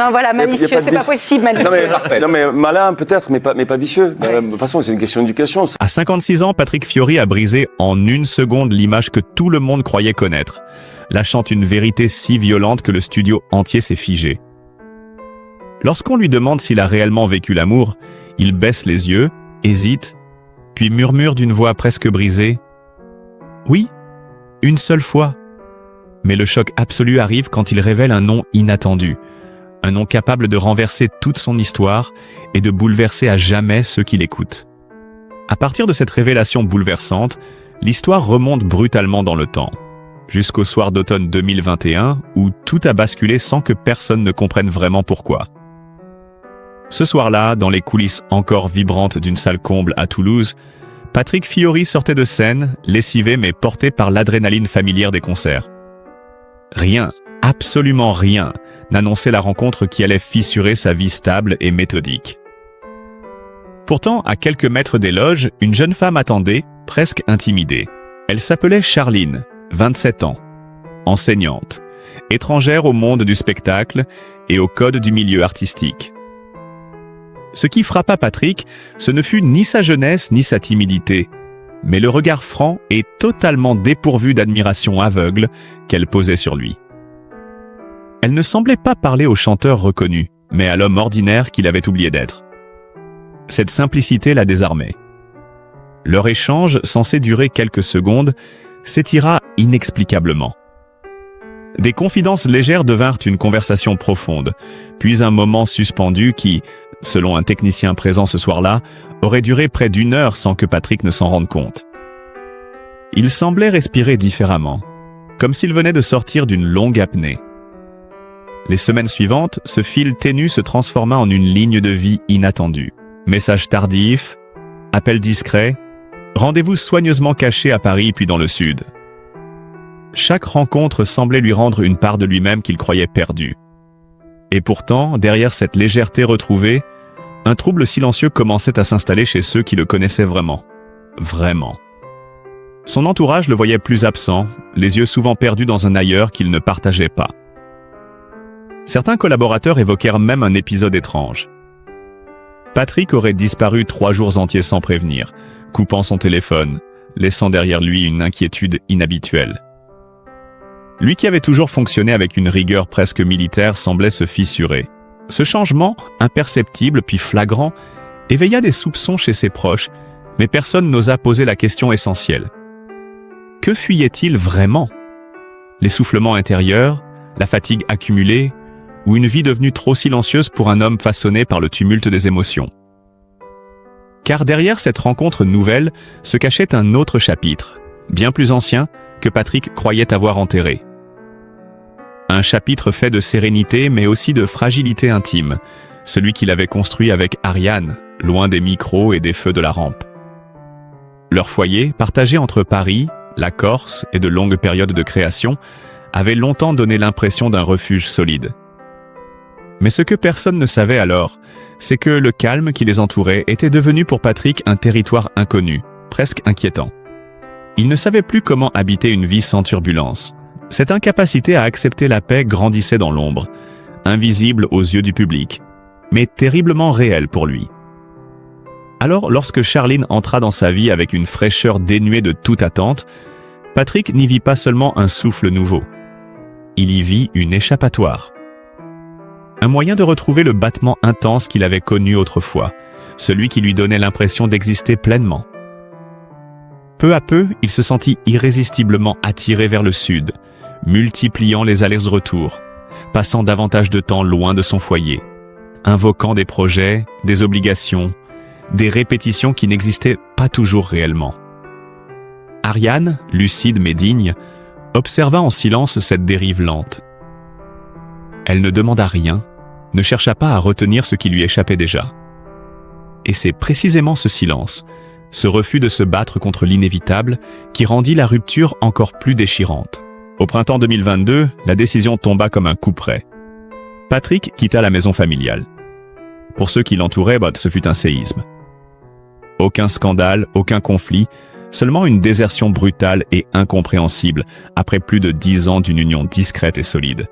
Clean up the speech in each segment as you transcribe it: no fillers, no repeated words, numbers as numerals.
Non, voilà, malicieux, c'est pas possible, malicieux. Non mais malin peut-être, mais pas vicieux. Ouais. De toute façon, c'est une question d'éducation. À 56 ans, Patrick Fiori a brisé en une seconde l'image que tout le monde croyait connaître, lâchant une vérité si violente que le studio entier s'est figé. Lorsqu'on lui demande s'il a réellement vécu l'amour, il baisse les yeux, hésite, puis murmure d'une voix presque brisée « Oui, une seule fois ». Mais le choc absolu arrive quand il révèle un nom inattendu, un nom capable de renverser toute son histoire et de bouleverser à jamais ceux qui l'écoutent. À partir de cette révélation bouleversante, l'histoire remonte brutalement dans le temps, jusqu'au soir d'automne 2021 où tout a basculé sans que personne ne comprenne vraiment pourquoi. Ce soir-là, dans les coulisses encore vibrantes d'une salle comble à Toulouse, Patrick Fiori sortait de scène, lessivé mais porté par l'adrénaline familière des concerts. Rien, absolument rien, n'annonçait la rencontre qui allait fissurer sa vie stable et méthodique. Pourtant, à quelques mètres des loges, une jeune femme attendait, presque intimidée. Elle s'appelait Charline, 27 ans, enseignante, étrangère au monde du spectacle et au code du milieu artistique. Ce qui frappa Patrick, ce ne fut ni sa jeunesse ni sa timidité, mais le regard franc et totalement dépourvu d'admiration aveugle qu'elle posait sur lui. Elle ne semblait pas parler au chanteur reconnu, mais à l'homme ordinaire qu'il avait oublié d'être. Cette simplicité la désarmait. Leur échange, censé durer quelques secondes, s'étira inexplicablement. Des confidences légères devinrent une conversation profonde, puis un moment suspendu qui, selon un technicien présent ce soir-là, aurait duré près d'1 heure sans que Patrick ne s'en rende compte. Il semblait respirer différemment, comme s'il venait de sortir d'une longue apnée. Les semaines suivantes, ce fil ténu se transforma en une ligne de vie inattendue. Messages tardifs, appels discrets, rendez-vous soigneusement cachés à Paris puis dans le Sud. Chaque rencontre semblait lui rendre une part de lui-même qu'il croyait perdue. Et pourtant, derrière cette légèreté retrouvée, un trouble silencieux commençait à s'installer chez ceux qui le connaissaient vraiment. Vraiment. Son entourage le voyait plus absent, les yeux souvent perdus dans un ailleurs qu'il ne partageait pas. Certains collaborateurs évoquèrent même un épisode étrange. Patrick aurait disparu 3 jours entiers sans prévenir, coupant son téléphone, laissant derrière lui une inquiétude inhabituelle. Lui qui avait toujours fonctionné avec une rigueur presque militaire semblait se fissurer. Ce changement, imperceptible puis flagrant, éveilla des soupçons chez ses proches, mais personne n'osa poser la question essentielle. Que fuyait-il vraiment? L'essoufflement intérieur, la fatigue accumulée, ou une vie devenue trop silencieuse pour un homme façonné par le tumulte des émotions? Car derrière cette rencontre nouvelle se cachait un autre chapitre, bien plus ancien, que Patrick croyait avoir enterré. Un chapitre fait de sérénité mais aussi de fragilité intime, celui qu'il avait construit avec Ariane, loin des micros et des feux de la rampe. Leur foyer, partagé entre Paris, la Corse et de longues périodes de création, avait longtemps donné l'impression d'un refuge solide. Mais ce que personne ne savait alors, c'est que le calme qui les entourait était devenu pour Patrick un territoire inconnu, presque inquiétant. Il ne savait plus comment habiter une vie sans turbulence. Cette incapacité à accepter la paix grandissait dans l'ombre, invisible aux yeux du public, mais terriblement réelle pour lui. Alors, lorsque Charline entra dans sa vie avec une fraîcheur dénuée de toute attente, Patrick n'y vit pas seulement un souffle nouveau. Il y vit une échappatoire. Un moyen de retrouver le battement intense qu'il avait connu autrefois, celui qui lui donnait l'impression d'exister pleinement. Peu à peu, il se sentit irrésistiblement attiré vers le sud, multipliant les allers-retours, passant davantage de temps loin de son foyer, invoquant des projets, des obligations, des répétitions qui n'existaient pas toujours réellement. Ariane, lucide mais digne, observa en silence cette dérive lente. Elle ne demanda rien, ne chercha pas à retenir ce qui lui échappait déjà. Et c'est précisément ce silence, ce refus de se battre contre l'inévitable, qui rendit la rupture encore plus déchirante. Au printemps 2022, la décision tomba comme un coup près. Patrick quitta la maison familiale. Pour ceux qui l'entouraient, ce fut un séisme. Aucun scandale, aucun conflit, seulement une désertion brutale et incompréhensible après plus de 10 ans d'une union discrète et solide.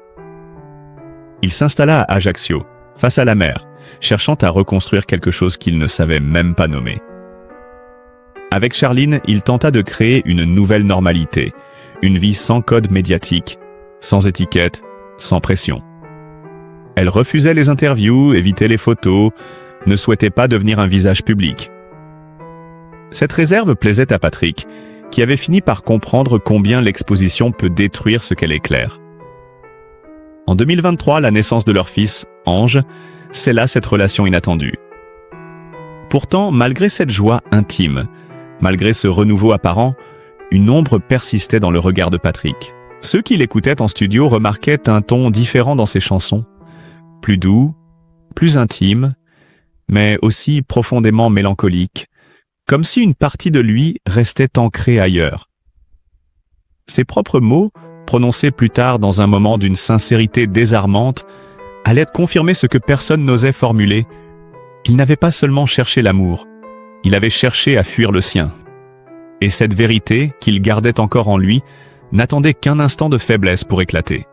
Il s'installa à Ajaccio, face à la mer, cherchant à reconstruire quelque chose qu'il ne savait même pas nommer. Avec Charline, il tenta de créer une nouvelle normalité, une vie sans code médiatique, sans étiquette, sans pression. Elle refusait les interviews, évitait les photos, ne souhaitait pas devenir un visage public. Cette réserve plaisait à Patrick, qui avait fini par comprendre combien l'exposition peut détruire ce qu'elle éclaire. En 2023, la naissance de leur fils, Ange, scella cette relation inattendue. Pourtant, malgré cette joie intime, malgré ce renouveau apparent, une ombre persistait dans le regard de Patrick. Ceux qui l'écoutaient en studio remarquaient un ton différent dans ses chansons, plus doux, plus intime, mais aussi profondément mélancolique, comme si une partie de lui restait ancrée ailleurs. Ses propres mots, prononcés plus tard dans un moment d'une sincérité désarmante, allaient confirmer ce que personne n'osait formuler. Il n'avait pas seulement cherché l'amour, il avait cherché à fuir le sien. Et cette vérité, qu'il gardait encore en lui, n'attendait qu'un instant de faiblesse pour éclater.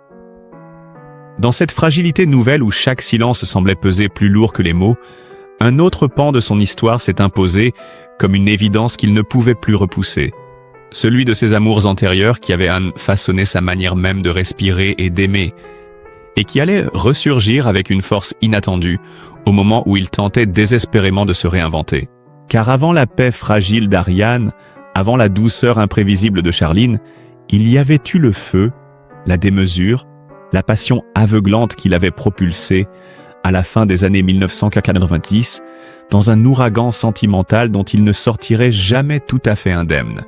Dans cette fragilité nouvelle où chaque silence semblait peser plus lourd que les mots, un autre pan de son histoire s'est imposé comme une évidence qu'il ne pouvait plus repousser. Celui de ses amours antérieurs qui avaient façonné sa manière même de respirer et d'aimer, et qui allait ressurgir avec une force inattendue au moment où il tentait désespérément de se réinventer. Car avant la paix fragile d'Ariane, avant la douceur imprévisible de Charline, il y avait eu le feu, la démesure, la passion aveuglante qui l'avait propulsé, à la fin des années 1990, dans un ouragan sentimental dont il ne sortirait jamais tout à fait indemne.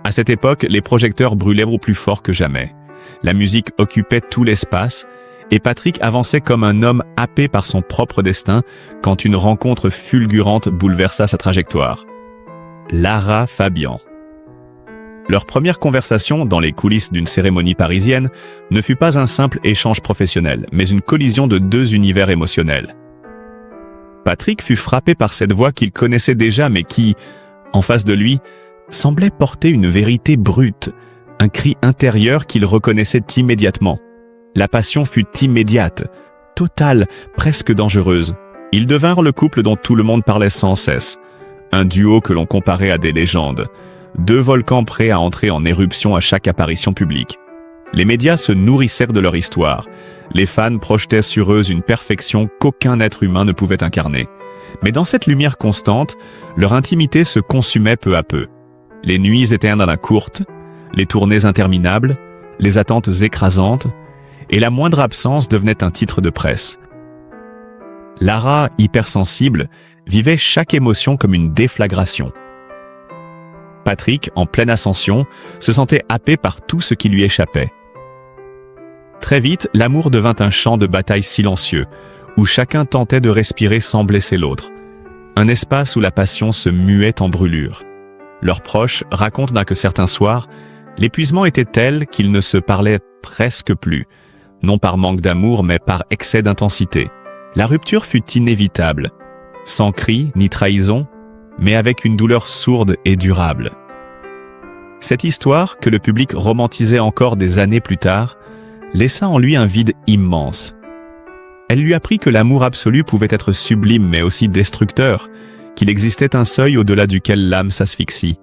À cette époque, les projecteurs brûlaient au plus fort que jamais. La musique occupait tout l'espace, et Patrick avançait comme un homme happé par son propre destin quand une rencontre fulgurante bouleversa sa trajectoire. Lara Fabian. Leur première conversation dans les coulisses d'une cérémonie parisienne ne fut pas un simple échange professionnel, mais une collision de deux univers émotionnels. Patrick fut frappé par cette voix qu'il connaissait déjà mais qui, en face de lui, semblait porter une vérité brute, un cri intérieur qu'il reconnaissait immédiatement. La passion fut immédiate, totale, presque dangereuse. Ils devinrent le couple dont tout le monde parlait sans cesse, un duo que l'on comparait à des légendes. Deux volcans prêts à entrer en éruption à chaque apparition publique. Les médias se nourrissèrent de leur histoire. Les fans projetaient sur eux une perfection qu'aucun être humain ne pouvait incarner. Mais dans cette lumière constante, leur intimité se consumait peu à peu. Les nuits étaient courtes, les tournées interminables, les attentes écrasantes, et la moindre absence devenait un titre de presse. Lara, hypersensible, vivait chaque émotion comme une déflagration. Patrick, en pleine ascension, se sentait happé par tout ce qui lui échappait. Très vite, l'amour devint un champ de bataille silencieux, où chacun tentait de respirer sans blesser l'autre. Un espace où la passion se muait en brûlure. Leurs proches racontent que certains soirs, l'épuisement était tel qu'ils ne se parlaient presque plus, non par manque d'amour mais par excès d'intensité. La rupture fut inévitable, sans cri ni trahison, mais avec une douleur sourde et durable. Cette histoire, que le public romantisait encore des années plus tard, laissa en lui un vide immense. Elle lui apprit que l'amour absolu pouvait être sublime mais aussi destructeur, qu'il existait un seuil au-delà duquel l'âme s'asphyxie.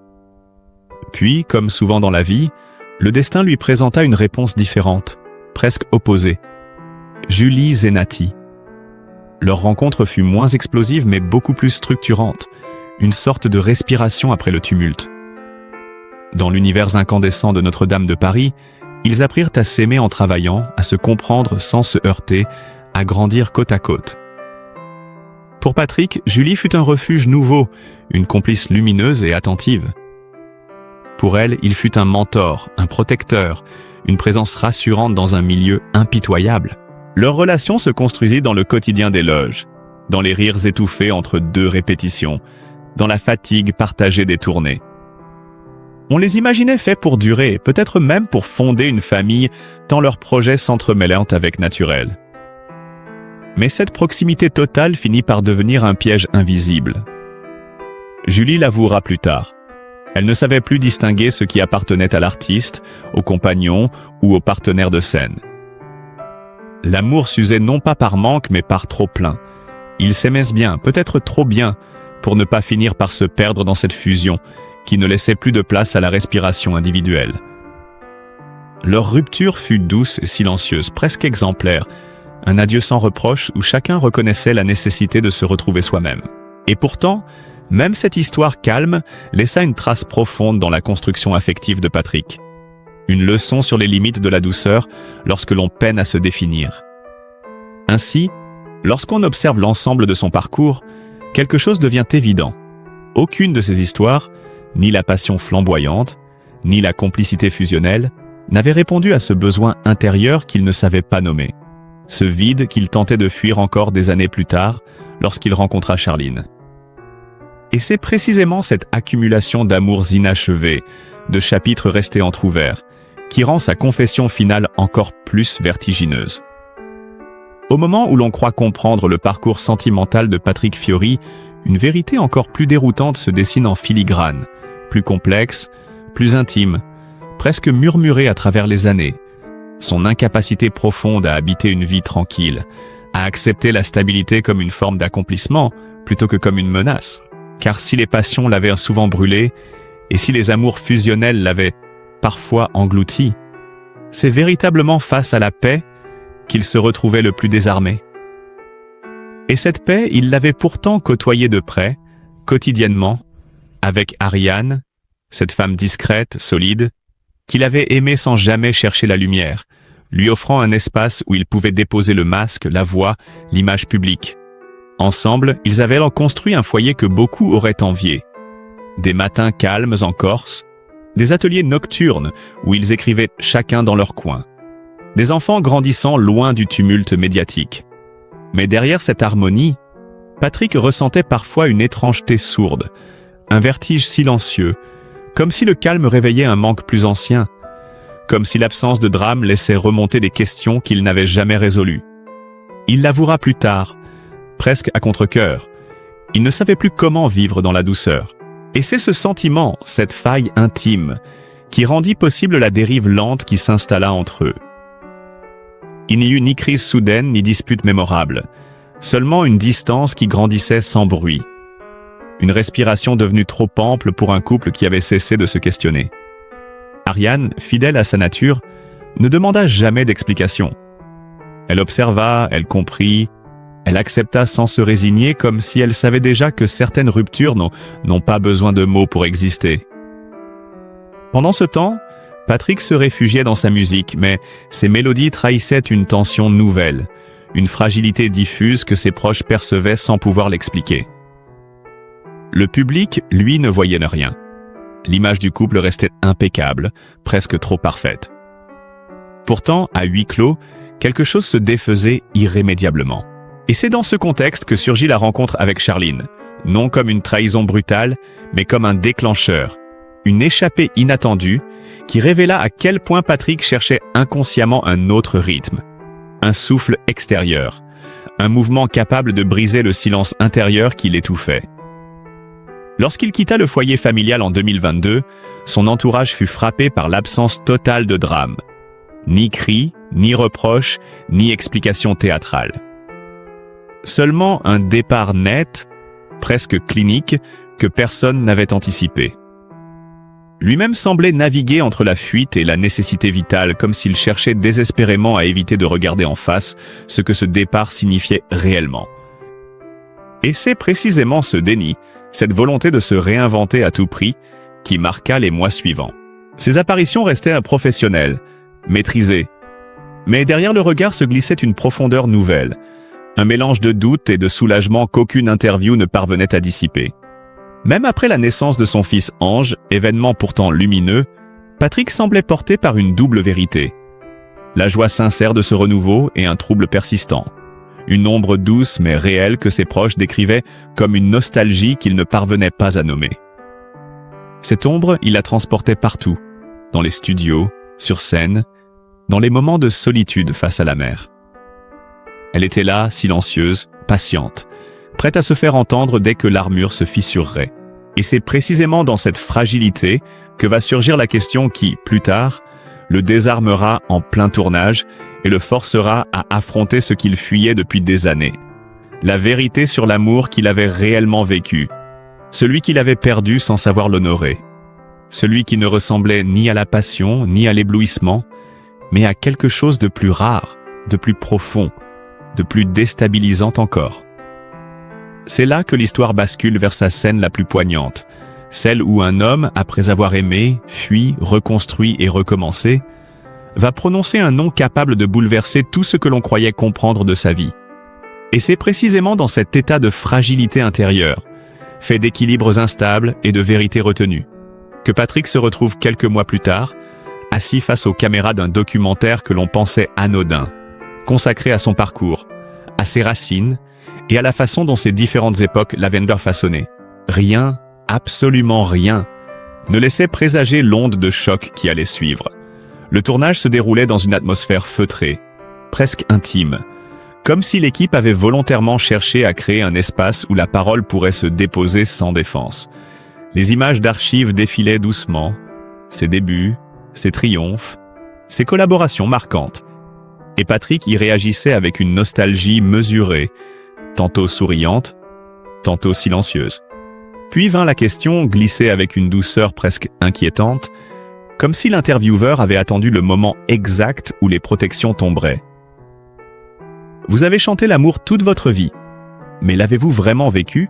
Puis, comme souvent dans la vie, le destin lui présenta une réponse différente, presque opposée. Julie Zenati. Leur rencontre fut moins explosive mais beaucoup plus structurante, une sorte de respiration après le tumulte. Dans l'univers incandescent de Notre-Dame de Paris, ils apprirent à s'aimer en travaillant, à se comprendre sans se heurter, à grandir côte à côte. Pour Patrick, Julie fut un refuge nouveau, une complice lumineuse et attentive. Pour elle, il fut un mentor, un protecteur, une présence rassurante dans un milieu impitoyable. Leur relation se construisit dans le quotidien des loges, dans les rires étouffés entre deux répétitions, dans la fatigue partagée des tournées. On les imaginait faits pour durer, peut-être même pour fonder une famille, tant leurs projets s'entremêlèrent avec naturel. Mais cette proximité totale finit par devenir un piège invisible. Julie l'avouera plus tard. Elle ne savait plus distinguer ce qui appartenait à l'artiste, au compagnon ou au partenaire de scène. L'amour s'usait non pas par manque, mais par trop-plein. Ils s'aimaient bien, peut-être trop bien, pour ne pas finir par se perdre dans cette fusion qui ne laissait plus de place à la respiration individuelle. Leur rupture fut douce et silencieuse, presque exemplaire, un adieu sans reproche où chacun reconnaissait la nécessité de se retrouver soi-même. Et pourtant, même cette histoire calme laissa une trace profonde dans la construction affective de Patrick. Une leçon sur les limites de la douceur lorsque l'on peine à se définir. Ainsi, lorsqu'on observe l'ensemble de son parcours, quelque chose devient évident. Aucune de ces histoires, ni la passion flamboyante, ni la complicité fusionnelle, n'avait répondu à ce besoin intérieur qu'il ne savait pas nommer. Ce vide qu'il tentait de fuir encore des années plus tard, lorsqu'il rencontra Charline. Et c'est précisément cette accumulation d'amours inachevés, de chapitres restés entr'ouverts, qui rend sa confession finale encore plus vertigineuse. Au moment où l'on croit comprendre le parcours sentimental de Patrick Fiori, une vérité encore plus déroutante se dessine en filigrane, plus complexe, plus intime, presque murmurée à travers les années. Son incapacité profonde à habiter une vie tranquille, à accepter la stabilité comme une forme d'accomplissement plutôt que comme une menace. Car si les passions l'avaient souvent brûlé, et si les amours fusionnels l'avaient parfois englouti, c'est véritablement face à la paix qu'il se retrouvait le plus désarmé. Et cette paix, il l'avait pourtant côtoyée de près, quotidiennement, avec Ariane, cette femme discrète, solide, qu'il avait aimée sans jamais chercher la lumière, lui offrant un espace où il pouvait déposer le masque, la voix, l'image publique. Ensemble, ils avaient alors construit un foyer que beaucoup auraient envié. Des matins calmes en Corse, des ateliers nocturnes où ils écrivaient chacun dans leur coin. Des enfants grandissant loin du tumulte médiatique. Mais derrière cette harmonie, Patrick ressentait parfois une étrangeté sourde, un vertige silencieux, comme si le calme réveillait un manque plus ancien, comme si l'absence de drame laissait remonter des questions qu'il n'avait jamais résolues. Il l'avouera plus tard, presque à contre-cœur. Il ne savait plus comment vivre dans la douceur. Et c'est ce sentiment, cette faille intime, qui rendit possible la dérive lente qui s'installa entre eux. Il n'y eut ni crise soudaine ni dispute mémorable, seulement une distance qui grandissait sans bruit. Une respiration devenue trop ample pour un couple qui avait cessé de se questionner. Ariane, fidèle à sa nature, ne demanda jamais d'explication. Elle observa, elle comprit, elle accepta sans se résigner comme si elle savait déjà que certaines ruptures n'ont pas besoin de mots pour exister. Pendant ce temps, Patrick se réfugiait dans sa musique, mais ses mélodies trahissaient une tension nouvelle, une fragilité diffuse que ses proches percevaient sans pouvoir l'expliquer. Le public, lui, ne voyait rien. L'image du couple restait impeccable, presque trop parfaite. Pourtant, à huis clos, quelque chose se défaisait irrémédiablement. Et c'est dans ce contexte que surgit la rencontre avec Charline, non comme une trahison brutale, mais comme un déclencheur, une échappée inattendue qui révéla à quel point Patrick cherchait inconsciemment un autre rythme, un souffle extérieur, un mouvement capable de briser le silence intérieur qui l'étouffait. Lorsqu'il quitta le foyer familial en 2022, son entourage fut frappé par l'absence totale de drame. Ni cris, ni reproches, ni explications théâtrales. Seulement un départ net, presque clinique, que personne n'avait anticipé. Lui-même semblait naviguer entre la fuite et la nécessité vitale, comme s'il cherchait désespérément à éviter de regarder en face ce que ce départ signifiait réellement. Et c'est précisément ce déni, cette volonté de se réinventer à tout prix, qui marqua les mois suivants. Ses apparitions restaient professionnelles, maîtrisées. Mais derrière le regard se glissait une profondeur nouvelle, un mélange de doute et de soulagement qu'aucune interview ne parvenait à dissiper. Même après la naissance de son fils Ange, événement pourtant lumineux, Patrick semblait porté par une double vérité. La joie sincère de ce renouveau et un trouble persistant. Une ombre douce mais réelle que ses proches décrivaient comme une nostalgie qu'ils ne parvenaient pas à nommer. Cette ombre, il la transportait partout, dans les studios, sur scène, dans les moments de solitude face à la mer. Elle était là, silencieuse, patiente, prête à se faire entendre dès que l'armure se fissurerait. Et c'est précisément dans cette fragilité que va surgir la question qui, plus tard, le désarmera en plein tournage et le forcera à affronter ce qu'il fuyait depuis des années. La vérité sur l'amour qu'il avait réellement vécu, celui qu'il avait perdu sans savoir l'honorer, celui qui ne ressemblait ni à la passion ni à l'éblouissement, mais à quelque chose de plus rare, de plus profond, de plus déstabilisant encore. C'est là que l'histoire bascule vers sa scène la plus poignante, celle où un homme, après avoir aimé, fui, reconstruit et recommencé, va prononcer un nom capable de bouleverser tout ce que l'on croyait comprendre de sa vie. Et c'est précisément dans cet état de fragilité intérieure, fait d'équilibres instables et de vérités retenues, que Patrick se retrouve quelques mois plus tard, assis face aux caméras d'un documentaire que l'on pensait anodin, consacré à son parcours, à ses racines et à la façon dont ces différentes époques l'avaient façonné. Rien, absolument rien, ne laissait présager l'onde de choc qui allait suivre. Le tournage se déroulait dans une atmosphère feutrée, presque intime, comme si l'équipe avait volontairement cherché à créer un espace où la parole pourrait se déposer sans défense. Les images d'archives défilaient doucement, ses débuts, ses triomphes, ses collaborations marquantes. Et Patrick y réagissait avec une nostalgie mesurée, tantôt souriante, tantôt silencieuse. Puis vint la question, glissée avec une douceur presque inquiétante, comme si l'intervieweur avait attendu le moment exact où les protections tomberaient. Vous avez chanté l'amour toute votre vie, mais l'avez-vous vraiment vécu?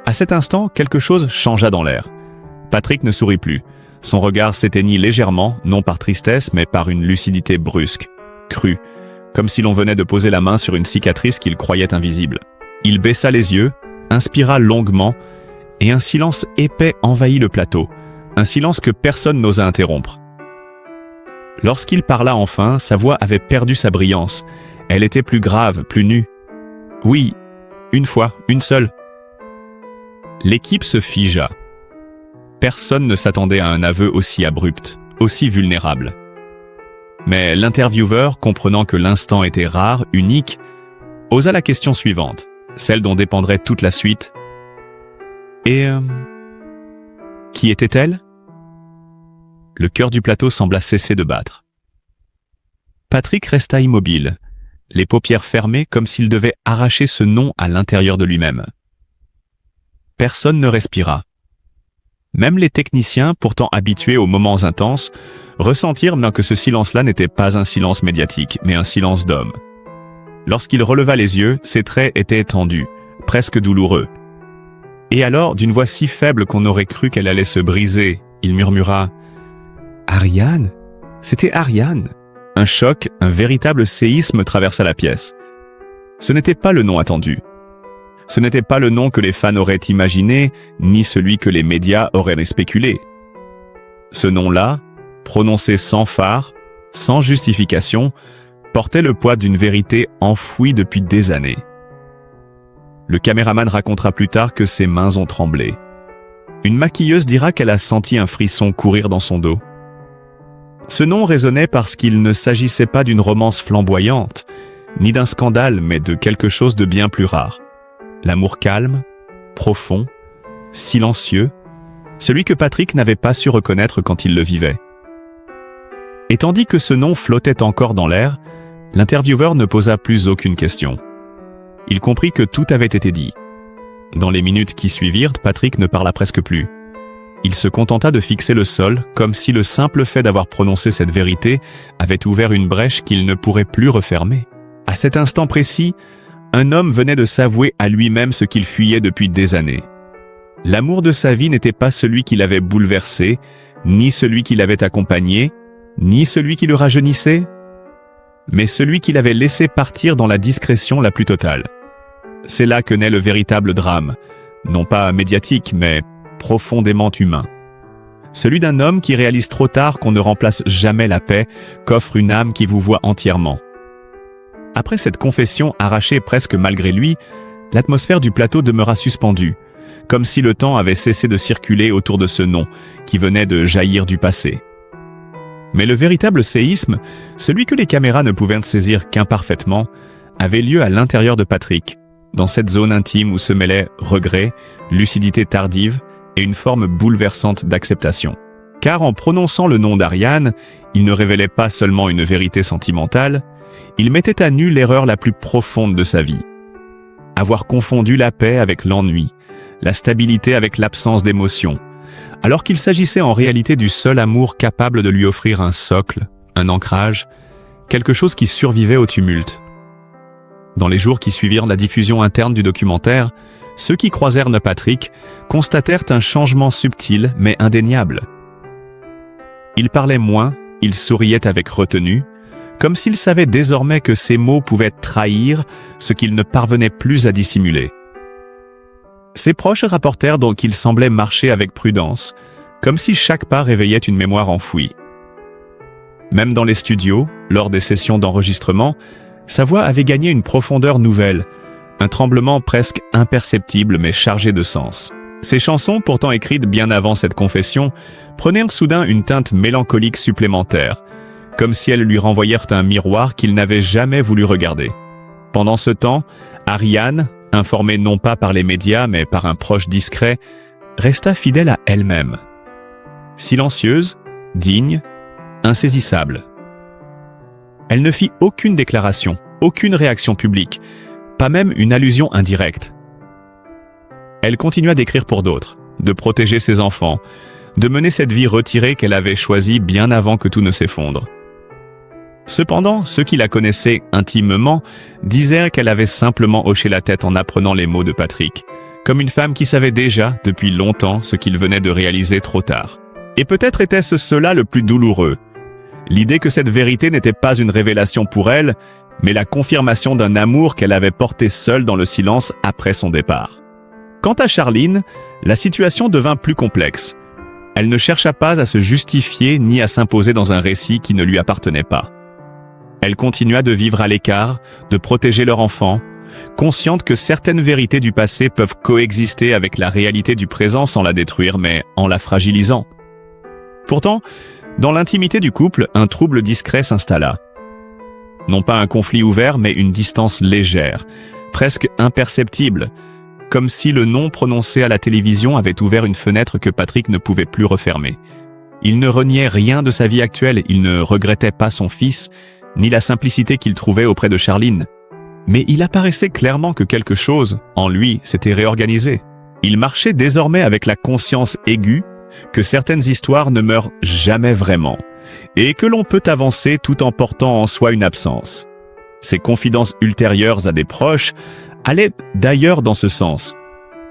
À cet instant, quelque chose changea dans l'air. Patrick ne sourit plus. Son regard s'éteignit légèrement, non par tristesse, mais par une lucidité brusque, crue, comme si l'on venait de poser la main sur une cicatrice qu'il croyait invisible. Il baissa les yeux, inspira longuement, et un silence épais envahit le plateau, un silence que personne n'osa interrompre. Lorsqu'il parla enfin, sa voix avait perdu sa brillance. Elle était plus grave, plus nue. Oui, une fois, une seule. L'équipe se figea. Personne ne s'attendait à un aveu aussi abrupt, aussi vulnérable. Mais l'intervieweur, comprenant que l'instant était rare, unique, osa la question suivante, celle dont dépendrait toute la suite. Et qui était-elle? Le cœur du plateau sembla cesser de battre. Patrick resta immobile, les paupières fermées comme s'il devait arracher ce nom à l'intérieur de lui-même. Personne ne respira. Même les techniciens, pourtant habitués aux moments intenses, ressentirent bien que ce silence-là n'était pas un silence médiatique, mais un silence d'homme. Lorsqu'il releva les yeux, ses traits étaient tendus, presque douloureux. Et alors, d'une voix si faible qu'on aurait cru qu'elle allait se briser, il murmura « Ariane ? C'était Ariane !» Un choc, un véritable séisme traversa la pièce. Ce n'était pas le nom attendu. Ce n'était pas le nom que les fans auraient imaginé, ni celui que les médias auraient spéculé. Ce nom-là, prononcé sans phare, sans justification, portait le poids d'une vérité enfouie depuis des années. Le caméraman racontera plus tard que ses mains ont tremblé. Une maquilleuse dira qu'elle a senti un frisson courir dans son dos. Ce nom résonnait parce qu'il ne s'agissait pas d'une romance flamboyante, ni d'un scandale, mais de quelque chose de bien plus rare. L'amour calme, profond, silencieux, celui que Patrick n'avait pas su reconnaître quand il le vivait. Et tandis que ce nom flottait encore dans l'air, l'intervieweur ne posa plus aucune question. Il comprit que tout avait été dit. Dans les minutes qui suivirent, Patrick ne parla presque plus. Il se contenta de fixer le sol, comme si le simple fait d'avoir prononcé cette vérité avait ouvert une brèche qu'il ne pourrait plus refermer. À cet instant précis, un homme venait de s'avouer à lui-même ce qu'il fuyait depuis des années. L'amour de sa vie n'était pas celui qui l'avait bouleversé, ni celui qui l'avait accompagné, ni celui qui le rajeunissait, mais celui qui l'avait laissé partir dans la discrétion la plus totale. C'est là que naît le véritable drame, non pas médiatique, mais profondément humain. Celui d'un homme qui réalise trop tard qu'on ne remplace jamais la paix qu'offre une âme qui vous voit entièrement. Après cette confession arrachée presque malgré lui, l'atmosphère du plateau demeura suspendue, comme si le temps avait cessé de circuler autour de ce nom qui venait de jaillir du passé. Mais le véritable séisme, celui que les caméras ne pouvaient saisir qu'imparfaitement, avait lieu à l'intérieur de Patrick, dans cette zone intime où se mêlaient regret, lucidité tardive et une forme bouleversante d'acceptation. Car en prononçant le nom d'Ariane, il ne révélait pas seulement une vérité sentimentale, il mettait à nu l'erreur la plus profonde de sa vie. Avoir confondu la paix avec l'ennui, la stabilité avec l'absence d'émotion, alors qu'il s'agissait en réalité du seul amour capable de lui offrir un socle, un ancrage, quelque chose qui survivait au tumulte. Dans les jours qui suivirent la diffusion interne du documentaire, ceux qui croisèrent Patrick constatèrent un changement subtil mais indéniable. Il parlait moins, il souriait avec retenue, comme s'il savait désormais que ses mots pouvaient trahir ce qu'il ne parvenait plus à dissimuler. Ses proches rapportèrent donc qu'il semblait marcher avec prudence, comme si chaque pas réveillait une mémoire enfouie. Même dans les studios, lors des sessions d'enregistrement, sa voix avait gagné une profondeur nouvelle, un tremblement presque imperceptible mais chargé de sens. Ses chansons, pourtant écrites bien avant cette confession, prenèrent soudain une teinte mélancolique supplémentaire, comme si elles lui renvoyèrent un miroir qu'il n'avait jamais voulu regarder. Pendant ce temps, Ariane, informée non pas par les médias mais par un proche discret, resta fidèle à elle-même. Silencieuse, digne, insaisissable. Elle ne fit aucune déclaration, aucune réaction publique, pas même une allusion indirecte. Elle continua d'écrire pour d'autres, de protéger ses enfants, de mener cette vie retirée qu'elle avait choisie bien avant que tout ne s'effondre. Cependant, ceux qui la connaissaient intimement disaient qu'elle avait simplement hoché la tête en apprenant les mots de Patrick, comme une femme qui savait déjà depuis longtemps ce qu'il venait de réaliser trop tard. Et peut-être était-ce cela le plus douloureux, l'idée que cette vérité n'était pas une révélation pour elle, mais la confirmation d'un amour qu'elle avait porté seule dans le silence après son départ. Quant à Charline, la situation devint plus complexe. Elle ne chercha pas à se justifier ni à s'imposer dans un récit qui ne lui appartenait pas. Elle continua de vivre à l'écart, de protéger leur enfant, consciente que certaines vérités du passé peuvent coexister avec la réalité du présent sans la détruire, mais en la fragilisant. Pourtant, dans l'intimité du couple, un trouble discret s'installa. Non pas un conflit ouvert, mais une distance légère, presque imperceptible, comme si le nom prononcé à la télévision avait ouvert une fenêtre que Patrick ne pouvait plus refermer. Il ne reniait rien de sa vie actuelle, il ne regrettait pas son fils, ni la simplicité qu'il trouvait auprès de Charline. Mais il apparaissait clairement que quelque chose, en lui, s'était réorganisé. Il marchait désormais avec la conscience aiguë que certaines histoires ne meurent jamais vraiment, et que l'on peut avancer tout en portant en soi une absence. Ses confidences ultérieures à des proches allaient d'ailleurs dans ce sens.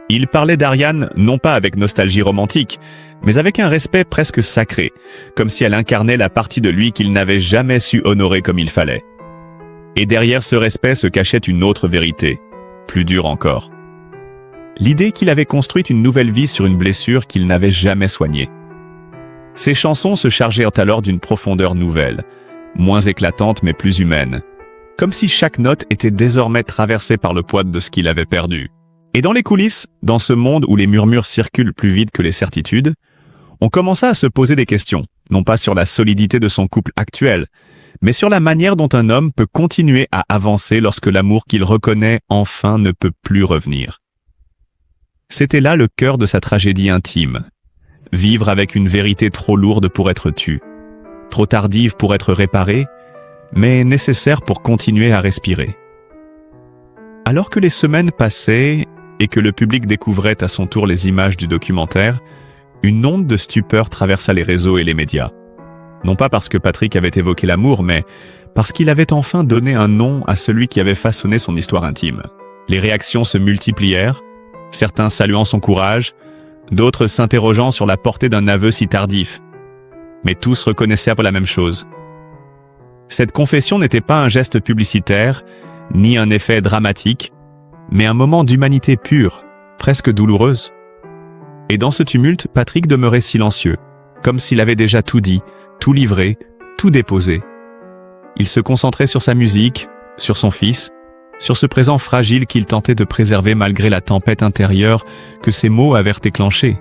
Il parlait d'Ariane non pas avec nostalgie romantique, mais avec un respect presque sacré, comme si elle incarnait la partie de lui qu'il n'avait jamais su honorer comme il fallait. Et derrière ce respect se cachait une autre vérité, plus dure encore. L'idée qu'il avait construite une nouvelle vie sur une blessure qu'il n'avait jamais soignée. Ses chansons se chargèrent alors d'une profondeur nouvelle, moins éclatante mais plus humaine, comme si chaque note était désormais traversée par le poids de ce qu'il avait perdu. Et dans les coulisses, dans ce monde où les murmures circulent plus vite que les certitudes, on commença à se poser des questions, non pas sur la solidité de son couple actuel, mais sur la manière dont un homme peut continuer à avancer lorsque l'amour qu'il reconnaît enfin ne peut plus revenir. C'était là le cœur de sa tragédie intime. Vivre avec une vérité trop lourde pour être tue, trop tardive pour être réparée, mais nécessaire pour continuer à respirer. Alors que les semaines passaient et que le public découvrait à son tour les images du documentaire, une onde de stupeur traversa les réseaux et les médias. Non pas parce que Patrick avait évoqué l'amour, mais parce qu'il avait enfin donné un nom à celui qui avait façonné son histoire intime. Les réactions se multiplièrent, certains saluant son courage, d'autres s'interrogeant sur la portée d'un aveu si tardif. Mais tous reconnaissaient la même chose. Cette confession n'était pas un geste publicitaire, ni un effet dramatique, mais un moment d'humanité pure, presque douloureuse. Et dans ce tumulte, Patrick demeurait silencieux, comme s'il avait déjà tout dit, tout livré, tout déposé. Il se concentrait sur sa musique, sur son fils, sur ce présent fragile qu'il tentait de préserver malgré la tempête intérieure que ses mots avaient déclenchée.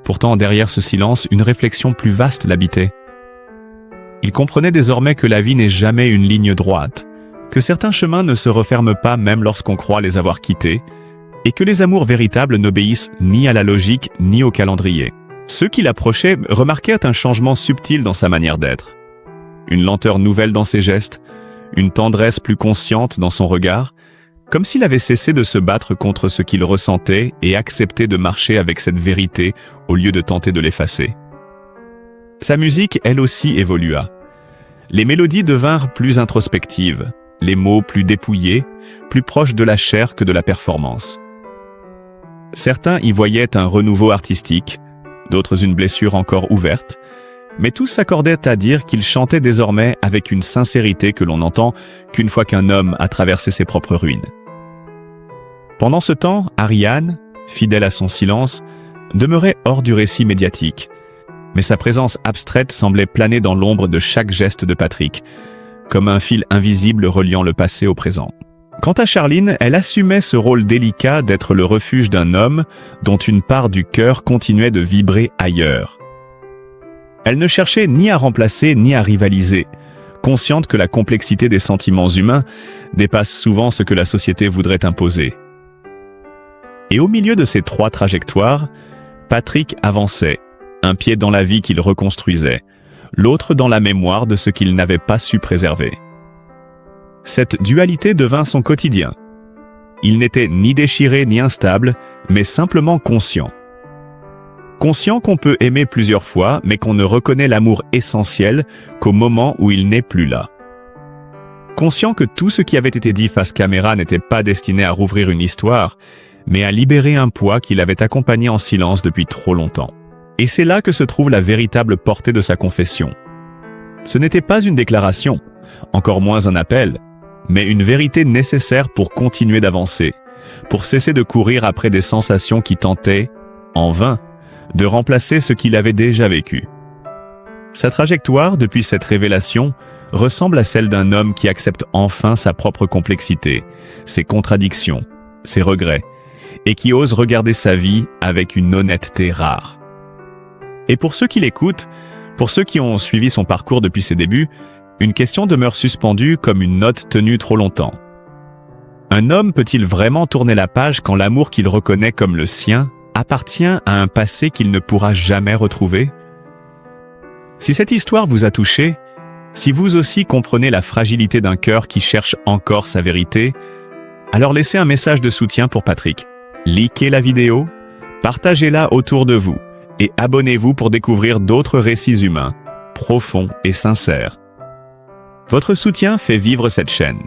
Pourtant, derrière ce silence, une réflexion plus vaste l'habitait. Il comprenait désormais que la vie n'est jamais une ligne droite, que certains chemins ne se referment pas même lorsqu'on croit les avoir quittés, et que les amours véritables n'obéissent ni à la logique ni au calendrier. Ceux qui l'approchaient remarquèrent un changement subtil dans sa manière d'être. Une lenteur nouvelle dans ses gestes, une tendresse plus consciente dans son regard, comme s'il avait cessé de se battre contre ce qu'il ressentait et accepté de marcher avec cette vérité au lieu de tenter de l'effacer. Sa musique, elle aussi, évolua. Les mélodies devinrent plus introspectives, les mots plus dépouillés, plus proches de la chair que de la performance. Certains y voyaient un renouveau artistique, d'autres une blessure encore ouverte, mais tous s'accordaient à dire qu'il chantait désormais avec une sincérité que l'on n'entend qu'une fois qu'un homme a traversé ses propres ruines. Pendant ce temps, Ariane, fidèle à son silence, demeurait hors du récit médiatique, mais sa présence abstraite semblait planer dans l'ombre de chaque geste de Patrick, comme un fil invisible reliant le passé au présent. Quant à Charline, elle assumait ce rôle délicat d'être le refuge d'un homme dont une part du cœur continuait de vibrer ailleurs. Elle ne cherchait ni à remplacer ni à rivaliser, consciente que la complexité des sentiments humains dépasse souvent ce que la société voudrait imposer. Et au milieu de ces trois trajectoires, Patrick avançait, un pied dans la vie qu'il reconstruisait, l'autre dans la mémoire de ce qu'il n'avait pas su préserver. Cette dualité devint son quotidien. Il n'était ni déchiré ni instable, mais simplement conscient. Conscient qu'on peut aimer plusieurs fois, mais qu'on ne reconnaît l'amour essentiel qu'au moment où il n'est plus là. Conscient que tout ce qui avait été dit face caméra n'était pas destiné à rouvrir une histoire, mais à libérer un poids qu'il avait accompagné en silence depuis trop longtemps. Et c'est là que se trouve la véritable portée de sa confession. Ce n'était pas une déclaration, encore moins un appel, mais une vérité nécessaire pour continuer d'avancer, pour cesser de courir après des sensations qui tentaient, en vain, de remplacer ce qu'il avait déjà vécu. Sa trajectoire, depuis cette révélation, ressemble à celle d'un homme qui accepte enfin sa propre complexité, ses contradictions, ses regrets, et qui ose regarder sa vie avec une honnêteté rare. Et pour ceux qui l'écoutent, pour ceux qui ont suivi son parcours depuis ses débuts, une question demeure suspendue comme une note tenue trop longtemps. Un homme peut-il vraiment tourner la page quand l'amour qu'il reconnaît comme le sien appartient à un passé qu'il ne pourra jamais retrouver? Si cette histoire vous a touché, si vous aussi comprenez la fragilité d'un cœur qui cherche encore sa vérité, alors laissez un message de soutien pour Patrick. Likez la vidéo, partagez-la autour de vous et abonnez-vous pour découvrir d'autres récits humains, profonds et sincères. Votre soutien fait vivre cette chaîne.